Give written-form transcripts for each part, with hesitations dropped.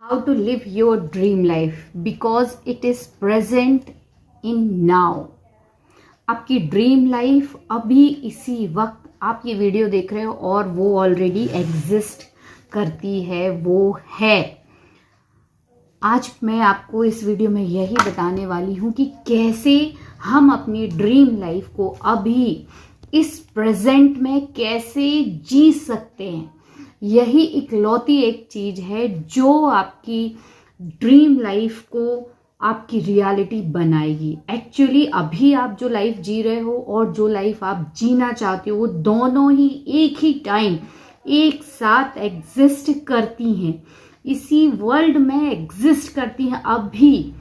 How to live your dream life because it is present in now. आपकी dream life अभी इसी वक्त आप ये वीडियो देख रहे हो और वो ऑलरेडी एग्जिस्ट करती है, वो है। आज मैं आपको इस वीडियो में यही बताने वाली हूँ कि कैसे हम अपनी ड्रीम लाइफ को अभी इस प्रेजेंट में कैसे जी सकते हैं। यही इकलौती एक चीज है जो आपकी ड्रीम लाइफ को आपकी रियलिटी बनाएगी। एक्चुअली अभी आप जो लाइफ जी रहे हो और जो लाइफ आप जीना चाहते हो वो दोनों ही एक ही टाइम एक साथ एग्जिस्ट करती हैं, इसी वर्ल्ड में एग्जिस्ट करती हैं। अभी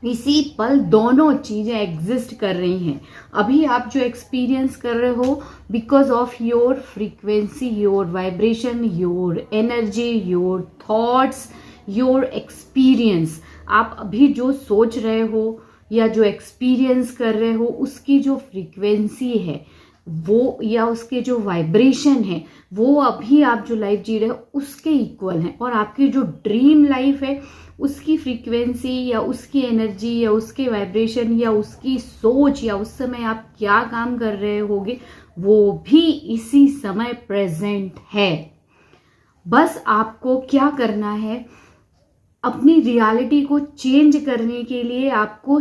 इसी पल दोनों चीजें एग्जिस्ट कर रही हैं। अभी आप जो एक्सपीरियंस कर रहे हो because of your frequency, your vibration, your energy, your thoughts, your experience. आप अभी जो सोच रहे हो या जो एक्सपीरियंस कर रहे हो उसकी जो फ्रीक्वेंसी है वो या उसके जो वाइब्रेशन है वो अभी आप जो लाइफ जी रहे हो उसके इक्वल है। और आपकी जो ड्रीम लाइफ है उसकी फ्रीक्वेंसी या उसकी एनर्जी या उसके वाइब्रेशन या उसकी सोच या उस समय आप क्या काम कर रहे होगे वो भी इसी समय प्रेजेंट है। बस आपको क्या करना है, अपनी रियलिटी को चेंज करने के लिए आपको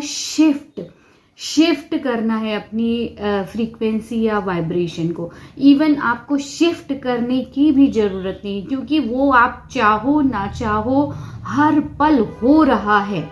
शिफ्ट करना है अपनी फ्रीक्वेंसी या वाइब्रेशन को। इवन आपको शिफ्ट करने की भी जरूरत नहीं, क्योंकि वो आप चाहो ना चाहो हर पल हो रहा है।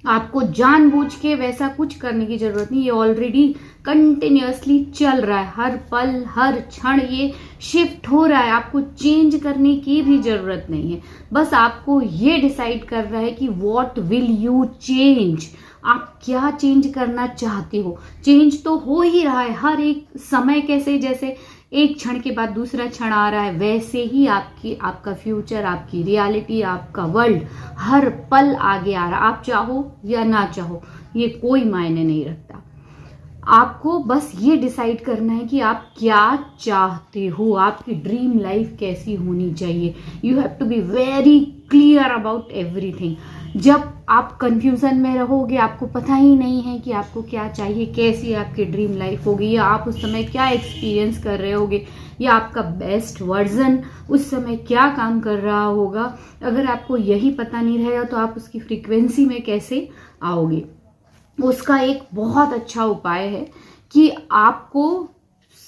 आपको जानबूझ के वैसा कुछ करने की जरूरत नहीं, ये ऑलरेडी कंटिन्यूअसली चल रहा है। हर पल हर क्षण ये शिफ्ट हो रहा है, आपको चेंज करने की भी जरूरत नहीं है। बस आपको ये डिसाइड करना है कि व्हाट विल यू चेंज, आप क्या चेंज करना चाहते हो। चेंज तो हो ही रहा है हर एक समय, कैसे जैसे एक क्षण के बाद दूसरा क्षण आ रहा है वैसे ही आपका फ्यूचर, आपकी रियलिटी, आपका वर्ल्ड हर पल आगे आ रहा है। आप चाहो या ना चाहो ये कोई मायने नहीं रखता। आपको बस ये डिसाइड करना है कि आप क्या चाहते हो, आपकी ड्रीम लाइफ कैसी होनी चाहिए। You have to be very clear about everything. जब आप कंफ्यूजन में रहोगे, आपको पता ही नहीं है कि आपको क्या चाहिए, कैसी आपकी ड्रीम लाइफ होगी, या आप उस समय क्या एक्सपीरियंस कर रहे होगे, या आपका बेस्ट वर्जन उस समय क्या काम कर रहा होगा, अगर आपको यही पता नहीं रहेगा तो आप उसकी फ्रीक्वेंसी में कैसे आओगे। उसका एक बहुत अच्छा उपाय है कि आपको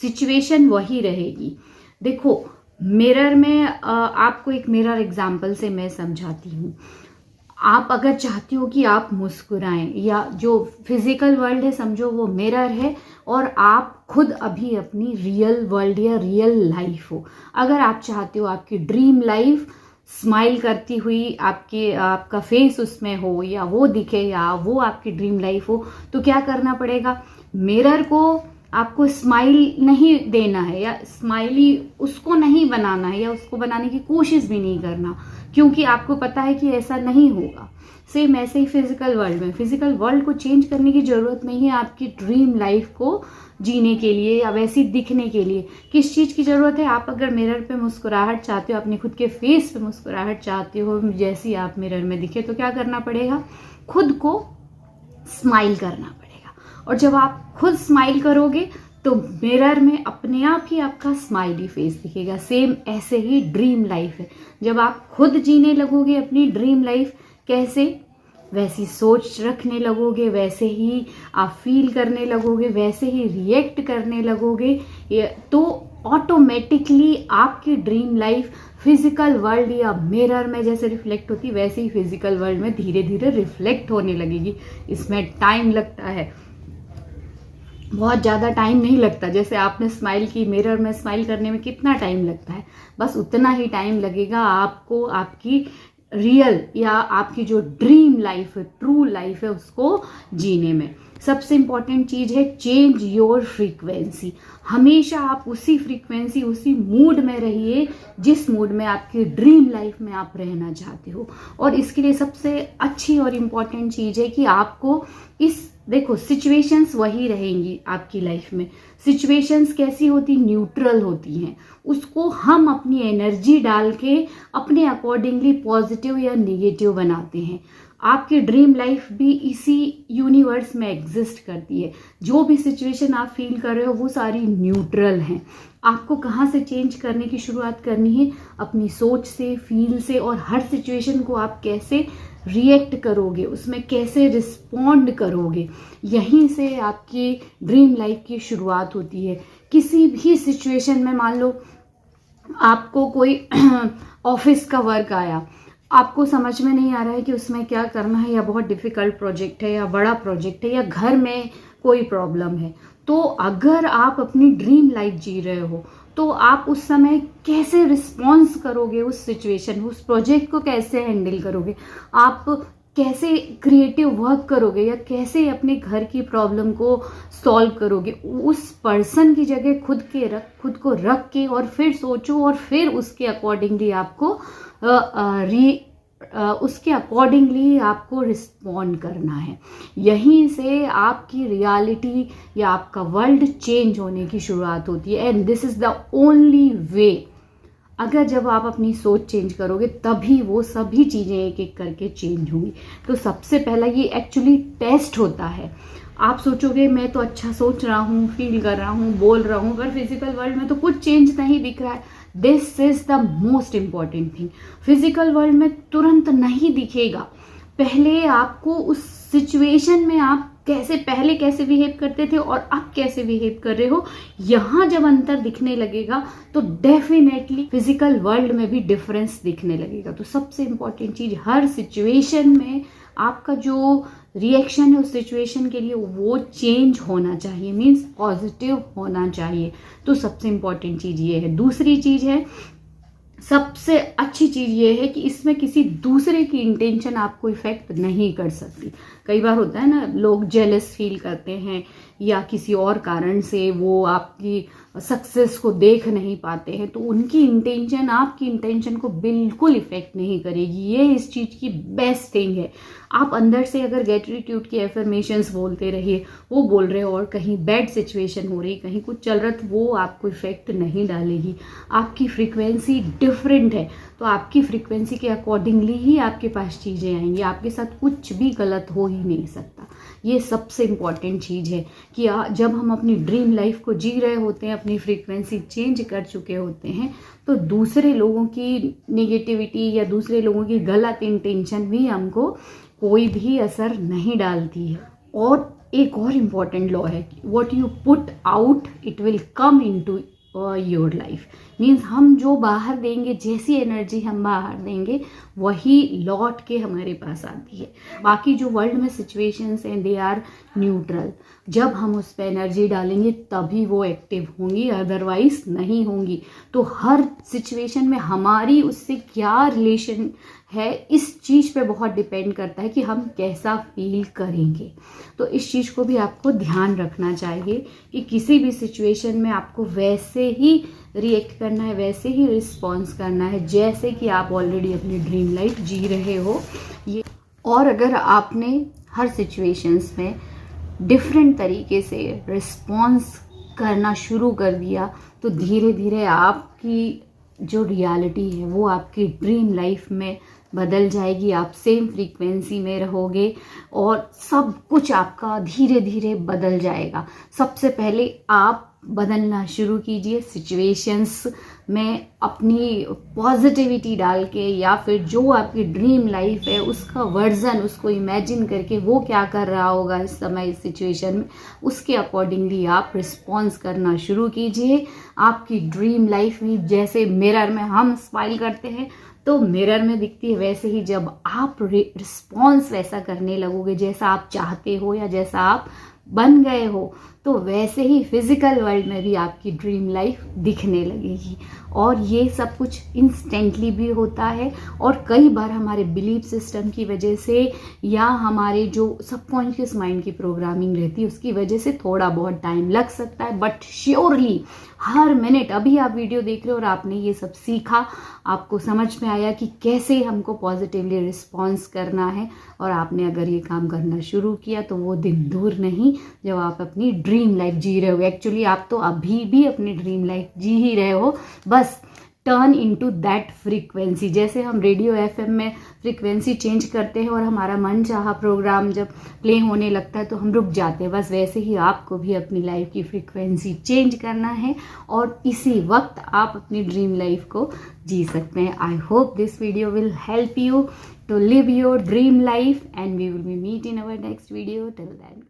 सिचुएशन वही रहेगी। देखो, मिरर में आपको एक मिरर एग्जाम्पल से मैं समझाती हूँ। आप अगर चाहती हो कि आप मुस्कुराएं, या जो फिजिकल वर्ल्ड है समझो वो मिरर है और आप खुद अभी अपनी रियल वर्ल्ड या रियल लाइफ हो। अगर आप चाहते हो आपकी ड्रीम लाइफ स्माइल करती हुई आपका फेस उसमें हो या वो दिखे या वो आपकी ड्रीम लाइफ हो, तो क्या करना पड़ेगा, मिरर को आपको स्माइल नहीं देना है या स्माइली उसको नहीं बनाना है या उसको बनाने की कोशिश भी नहीं करना, क्योंकि आपको पता है कि ऐसा नहीं होगा। सेम ऐसे ही फिजिकल वर्ल्ड को चेंज करने की जरूरत नहीं है आपकी ड्रीम लाइफ को जीने के लिए या वैसी दिखने के लिए। किस चीज की जरूरत है, आप अगर मिरर पे मुस्कुराहट चाहते हो, अपने खुद के फेस पे मुस्कुराहट चाहते हो जैसी आप मिरर में दिखे, तो क्या करना पड़ेगा, खुद को स्माइल करना पड़ेगा। और जब आप खुद स्माइल करोगे तो मिरर में अपने आप ही आपका स्माइली फेस दिखेगा। सेम ऐसे ही ड्रीम लाइफ है। जब आप खुद जीने लगोगे अपनी ड्रीम लाइफ, कैसे वैसी सोच रखने लगोगे, वैसे ही आप फील करने लगोगे, वैसे ही रिएक्ट करने लगोगे, तो ऑटोमेटिकली आपकी ड्रीम लाइफ फिजिकल वर्ल्ड या मिरर में जैसे रिफ्लेक्ट होती वैसे ही फिजिकल वर्ल्ड में धीरे धीरे रिफ्लेक्ट होने लगेगी। इसमें टाइम लगता है, बहुत ज़्यादा टाइम नहीं लगता। जैसे आपने स्माइल की, मिरर में स्माइल करने में कितना टाइम लगता है, बस उतना ही टाइम लगेगा आपको आपकी रियल या आपकी जो ड्रीम लाइफ है, ट्रू लाइफ है, उसको जीने में। सबसे इंपॉर्टेंट चीज है चेंज योर फ्रीक्वेंसी। हमेशा आप उसी फ्रीक्वेंसी, उसी मूड में रहिए जिस मूड में आपकी ड्रीम लाइफ में आप रहना चाहते हो। और इसके लिए सबसे अच्छी और इम्पॉर्टेंट चीज है कि आपको इस देखो सिचुएशंस वही रहेंगी आपकी लाइफ में। सिचुएशंस कैसी होती, न्यूट्रल होती हैं। उसको हम अपनी एनर्जी डाल के अपने अकॉर्डिंगली पॉजिटिव या निगेटिव बनाते हैं। आपकी ड्रीम लाइफ भी इसी यूनिवर्स में एग्जिस्ट करती है। जो भी सिचुएशन आप फील कर रहे हो वो सारी न्यूट्रल हैं। आपको कहाँ से चेंज करने की शुरुआत करनी है, अपनी सोच से, फील से, और हर सिचुएशन को आप कैसे रिएक्ट करोगे, उसमें कैसे रिस्पॉन्ड करोगे, यहीं से आपकी ड्रीम लाइफ की शुरुआत होती है। किसी भी सिचुएशन में मान लो आपको कोई ऑफिस का वर्क आया, आपको समझ में नहीं आ रहा है कि उसमें क्या करना है, या बहुत डिफिकल्ट प्रोजेक्ट है या बड़ा प्रोजेक्ट है, या घर में कोई प्रॉब्लम है, तो अगर आप अपनी ड्रीम लाइफ जी रहे हो तो आप उस समय कैसे रिस्पॉन्स करोगे उस सिचुएशन, उस प्रोजेक्ट को कैसे हैंडल करोगे, आप कैसे क्रिएटिव वर्क करोगे, या कैसे अपने घर की प्रॉब्लम को सॉल्व करोगे। उस पर्सन की जगह खुद को रख के और फिर सोचो, और फिर उसके अकॉर्डिंगली आपको रिस्पॉन्ड करना है। यहीं से आपकी रियलिटी या आपका वर्ल्ड चेंज होने की शुरुआत होती है। And this is the only way. अगर जब आप अपनी सोच चेंज करोगे तभी वो सभी चीज़ें एक एक करके चेंज होंगी। तो सबसे पहला ये एक्चुअली टेस्ट होता है। आप सोचोगे मैं तो अच्छा सोच रहा हूँ, फील कर रहा हूँ, बोल रहा हूँ, पर फिजिकल वर्ल्ड में तो कुछ चेंज नहीं दिख रहा है। This is the most important thing. Physical world में तुरंत नहीं दिखेगा। पहले आपको उस सिचुएशन में आप पहले कैसे बिहेव करते थे और अब कैसे बिहेव कर रहे हो, यहाँ जब अंतर दिखने लगेगा तो डेफिनेटली फिजिकल वर्ल्ड में भी डिफरेंस दिखने लगेगा। तो सबसे इम्पॉर्टेंट चीज, हर सिचुएशन में आपका जो रिएक्शन है उस सिचुएशन के लिए वो चेंज होना चाहिए, मीन्स पॉजिटिव होना चाहिए। तो सबसे इम्पॉर्टेंट चीज ये है। दूसरी चीज है, सबसे अच्छी चीज ये है कि इसमें किसी दूसरे की इंटेंशन आपको इफेक्ट नहीं कर सकती। कई बार होता है ना, लोग जेलस फील करते हैं या किसी और कारण से वो आपकी सक्सेस को देख नहीं पाते हैं, तो उनकी इंटेंशन आपकी इंटेंशन को बिल्कुल इफेक्ट नहीं करेगी। ये इस चीज की बेस्ट थिंग है। आप अंदर से अगर ग्रेटिट्यूड की एफर्मेशंस बोलते रहिए, वो बोल रहे हो, और कहीं बैड सिचुएशन हो रही, कहीं कुछ चल रहा, तो वो आपको इफेक्ट नहीं डालेगी। आपकी फ्रीक्वेंसी डिफरेंट है, तो आपकी फ्रीक्वेंसी के अकॉर्डिंगली ही आपके पास चीज़ें आएंगी। आपके साथ कुछ भी गलत हो ही नहीं सकता। ये सबसे इम्पॉर्टेंट चीज़ है कि जब हम अपनी ड्रीम लाइफ को जी रहे होते हैं, अपनी फ्रीक्वेंसी चेंज कर चुके होते हैं, तो दूसरे लोगों की नेगेटिविटी या दूसरे लोगों की गलत इंटेंशन भी हमको कोई भी असर नहीं डालती है। और एक और इम्पॉर्टेंट लॉ है, what you put out it will come into your life. Means हम जो बाहर देंगे, जैसी एनर्जी हम बाहर देंगे वही लौट के हमारे पास आती है। बाकी जो वर्ल्ड में सिचुएशंस हैं दे आर न्यूट्रल। जब हम उस पर एनर्जी डालेंगे तभी वो एक्टिव होंगी, अदरवाइज नहीं होंगी। तो हर सिचुएशन में हमारी उससे क्या रिलेशन है, इस चीज़ पे बहुत डिपेंड करता है कि हम कैसा फील करेंगे। तो इस चीज़ को भी आपको ध्यान रखना चाहिए कि किसी भी सिचुएशन में आपको वैसे ही रिएक्ट करना है, वैसे ही रिस्पॉन्स करना है जैसे कि आप ऑलरेडी अपनी ड्रीम लाइफ जी रहे हो। ये और अगर आपने हर सिचुएशंस में डिफरेंट तरीके से रिस्पॉन्स करना शुरू कर दिया तो धीरे धीरे आपकी जो रियलिटी है वो आपकी ड्रीम लाइफ में बदल जाएगी। आप सेम फ्रीक्वेंसी में रहोगे और सब कुछ आपका धीरे धीरे बदल जाएगा। सबसे पहले आप बदलना शुरू कीजिए सिचुएशंस में अपनी पॉजिटिविटी डाल के, या फिर जो आपकी ड्रीम लाइफ है उसका वर्जन, उसको इमेजिन करके वो क्या कर रहा होगा इस समय इस सिचुएशन में, उसके अकॉर्डिंगली आप रिस्पॉन्स करना शुरू कीजिए। आपकी ड्रीम लाइफ में जैसे मिरर में हम स्माइल करते हैं तो मिरर में दिखती है, वैसे ही जब आप रिस्पॉन्स वैसा करने लगोगे जैसा आप चाहते हो या जैसा आप बन गए हो तो वैसे ही फिजिकल वर्ल्ड में भी आपकी ड्रीम लाइफ दिखने लगेगी। और ये सब कुछ इंस्टेंटली भी होता है, और कई बार हमारे बिलीफ सिस्टम की वजह से या हमारे जो सबकॉन्शियस माइंड की प्रोग्रामिंग रहती है उसकी वजह से थोड़ा बहुत टाइम लग सकता है, बट श्योरली हर मिनट, अभी आप वीडियो देख रहे हो और आपने ये सब सीखा, आपको समझ में आया कि कैसे हमको पॉजिटिवली रिस्पॉन्स करना है, और आपने अगर ये काम करना शुरू किया तो वो दिन दूर नहीं जब आप अपनी ड्रीम लाइफ जी रहे हो। एक्चुअली आप तो अभी भी अपनी ड्रीम लाइफ जी ही रहे हो, बस टर्न इनटू दैट फ्रीक्वेंसी। जैसे हम रेडियो एफएम में फ्रीक्वेंसी चेंज करते हैं और हमारा मन चाहा प्रोग्राम जब प्ले होने लगता है तो हम रुक जाते हैं, बस वैसे ही आपको भी अपनी लाइफ की फ्रीक्वेंसी चेंज करना है और इसी वक्त आप अपनी ड्रीम लाइफ को जी सकते हैं। I hope this video will help you to live your dream life, and we will be meet in our next video. Till then.